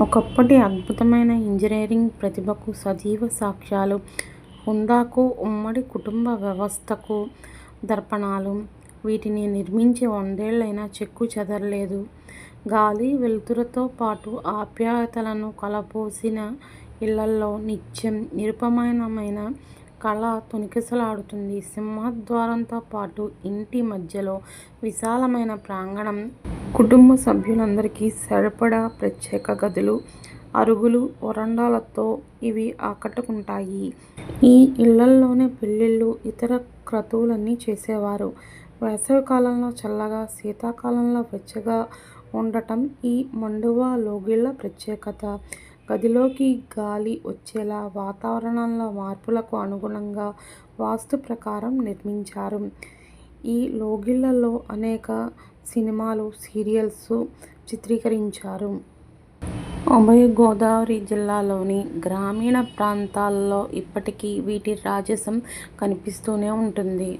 ఒకప్పటి అద్భుతమైన ఇంజనీరింగ్ ప్రతిభకు సజీవ సాక్ష్యాలు. హుందాకు, ఉమ్మడి కుటుంబ వ్యవస్థకు దర్పణాలు. వీటిని నిర్మించి 100 ఏళ్లైనా చెక్కు చెదరలేదు. గాలి, వెలుతురుతో పాటు ఆప్యాయతలను కలబోసిన ఇళ్లల్లో నిత్యం నిరుపమానమైన కళ తొణికిసలాడుతుంది. సింహద్వారంతో పాటు ఇంటి మధ్యలో విశాలమైన ప్రాంగణం. కుటుంబ సభ్యులందరికీ సరిపడా ప్రత్యేక గదులు, అరుగులు, వరండాలతో ఇవి ఆకట్టుకుంటాయి. ఈ ఇళ్లల్లోనే పెళ్లిళ్లు, ఇతర క్రతువులన్నీ చేసేవారు. వేసవికాలంలో చల్లగా, శీతాకాలంలో వెచ్చగా ఉండటం ఈ మండువా లోగిళ్ల ప్రత్యేకత. గదిలోకి గాలి వచ్చేలా వాతావరణంలో మార్పులకు అనుగుణంగా వాస్తు ప్రకారం నిర్మించారు. ఈ లోగిళ్లలో అనేక సినిమాలు, సీరియల్స్ చిత్రీకరించారు. ఉభయ గోదావరి జిల్లాల్లోని గ్రామీణ ప్రాంతాల్లో ఇప్పటికీ వీటి రాజసం కనిపిస్తూనే ఉంటుంది.